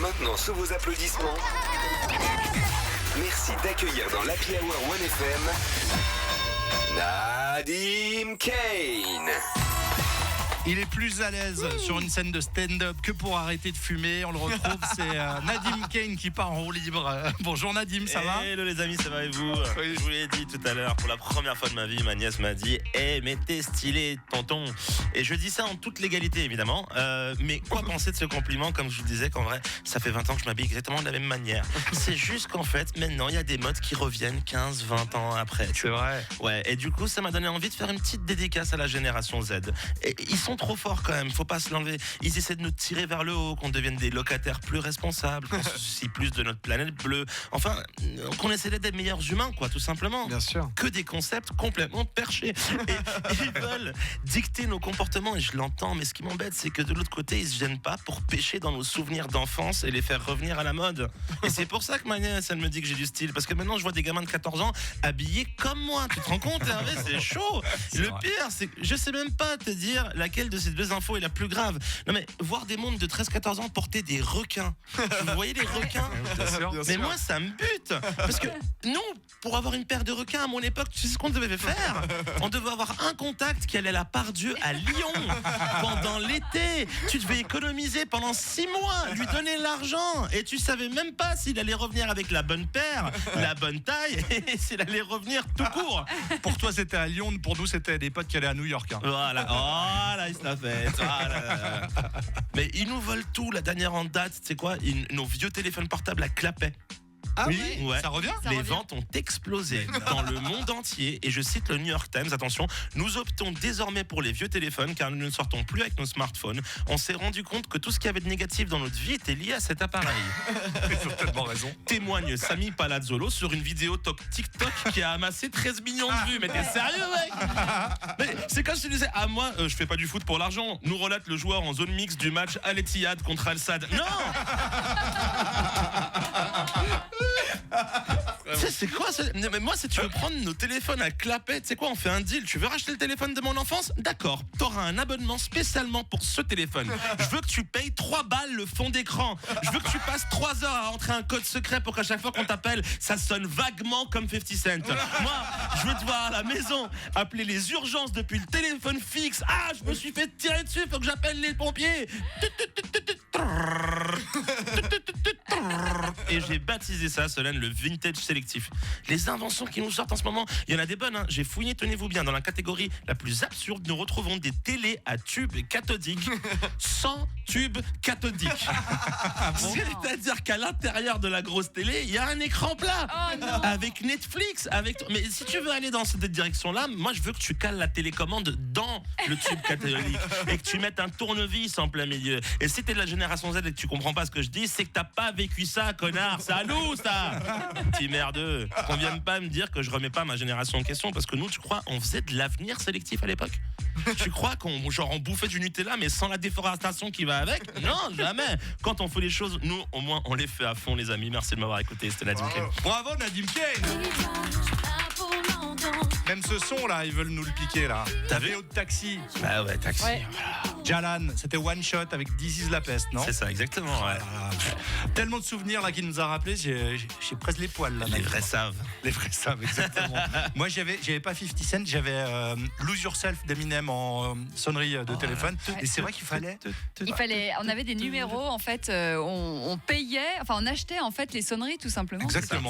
maintenant sous vos applaudissements. Merci d'accueillir dans l'Happy Hour 1FM Nadim Kane. Il est plus à l'aise sur une scène de stand-up que pour arrêter de fumer. On le retrouve, c'est Nadim Kane qui part en roue libre. Bonjour Nadim, ça va ? Hello les amis, ça va et vous ? Je vous l'ai dit tout à l'heure, pour la première fois de ma vie, ma nièce m'a dit « Hey, mais t'es stylé, tonton !» Et je dis ça en toute légalité, évidemment. Mais quoi penser de ce compliment ? Comme je vous disais, qu'en vrai, ça fait 20 ans que je m'habille exactement de la même manière. C'est juste qu'en fait, maintenant, il y a des modes qui reviennent 15-20 ans après. C'est vrai. Ouais, et du coup, ça m'a donné envie de faire une petite dédicace à la génération Z. Et ils sont trop forts quand même, faut pas se l'enlever. Ils essaient de nous tirer vers le haut, qu'on devienne des locataires plus responsables, qu'on se soucie plus de notre planète bleue. Enfin, qu'on essaie d'être des meilleurs humains, quoi, tout simplement. Bien sûr. Que des concepts complètement perchés. Et ils veulent dicter nos comportements, et je l'entends, mais ce qui m'embête, c'est que de l'autre côté, ils se gênent pas pour pêcher dans nos souvenirs d'enfance et les faire revenir à la mode. Et c'est pour ça que ma nièce, elle me dit que j'ai du style, parce que maintenant, je vois des gamins de 14 ans habillés comme moi. Tu te rends compte, Hervé, c'est chaud. Le pire, c'est que je sais même pas te dire laquelle de ces deux infos est la plus grave. Non mais, voir des mômes de 13-14 ans porter des requins. Vous voyez les requins ? Mais moi, ça me bute. Parce que nous, pour avoir une paire de requins à mon époque, tu sais ce qu'on devait faire ? On devait avoir un contact qui allait à la Part-Dieu à Lyon pendant l'été. Tu devais économiser pendant 6 mois, lui donner l'argent, et tu savais même pas s'il allait revenir avec la bonne paire, la bonne taille, et s'il allait revenir tout court. Pour toi, c'était à Lyon. Pour nous, c'était des potes qui allaient à New York. Voilà, oh là, il se la fait. Voilà. Mais ils nous volent tout. La dernière en date, c'est quoi ? Nos vieux téléphones portables à clapet. Ah oui, ça revient ? Les ventes ont explosé dans le monde entier, et je cite le New York Times, attention, nous optons désormais pour les vieux téléphones car nous ne sortons plus avec nos smartphones. On s'est rendu compte que tout ce qu'il y avait de négatif dans notre vie était lié à cet appareil. Ils ont tellement raison. Témoigne Sami Palazzolo sur une vidéo TikTok qui a amassé 13 millions de vues. Mais t'es sérieux, mec ? Mais c'est quand je te disais, moi, je fais pas du foot pour l'argent. Nous relate le joueur en zone mixte du match Al Ittihad contre Al Sadd. Non. C'est quoi ça ? Mais moi, si tu veux prendre nos téléphones à clapet, tu sais quoi, on fait un deal. Tu veux racheter le téléphone de mon enfance ? D'accord, t'auras un abonnement spécialement pour ce téléphone. Je veux que tu payes 3 balles le fond d'écran. Je veux que tu passes 3 heures à entrer un code secret pour qu'à chaque fois qu'on t'appelle, ça sonne vaguement comme 50 Cent. Moi, je veux te voir à la maison appeler les urgences depuis le téléphone fixe. Ah, je me suis fait tirer dessus, faut que j'appelle les pompiers. Et j'ai baptisé ça, Solène, le vintage sélectif. Les inventions qui nous sortent en ce moment, il y en a des bonnes, hein. J'ai fouillé, tenez-vous bien, dans la catégorie la plus absurde, nous retrouvons des télés à tubes cathodiques, sans tubes cathodiques. C'est-à-dire qu'à l'intérieur de la grosse télé, il y a un écran plat, avec Netflix, mais si tu veux aller dans cette direction-là, moi je veux que tu cales la télécommande dans le tube cathodique et que tu mettes un tournevis en plein milieu. Et si t'es de la génération Z et que tu comprends pas ce que je dis, c'est que t'as pas vécu ça, connard. C'est à nous, ça. Petit merdeux. Qu'on vienne pas me dire que je remets pas ma génération en question, parce que nous, tu crois, on faisait de l'avenir sélectif à l'époque ? Tu crois qu'on bouffait du Nutella mais sans la déforestation qui va avec ? Non, jamais. Quand on fait les choses, nous, au moins, on les fait à fond, les amis. Merci de m'avoir écouté. C'était Nadim Kane. Bravo Nadim Kane. Même ce son là, ils veulent nous le piquer là. T'as vu ? Vidéo de taxi. Bah ouais, taxi. Ouais. Voilà. Jalan, c'était One Shot avec This Is La Peste, non ? C'est ça, exactement. Ouais. Tellement de souvenirs là qu'il nous a rappelé, j'ai presque les poils là. Les vrais savent. Les vrais savent, exactement. Moi j'avais pas 50 Cent, j'avais Lose Yourself d'Eminem en sonnerie de téléphone. Et c'est vrai qu'il fallait. On avait des numéros en fait, on payait, enfin on achetait en fait les sonneries tout simplement. Exactement.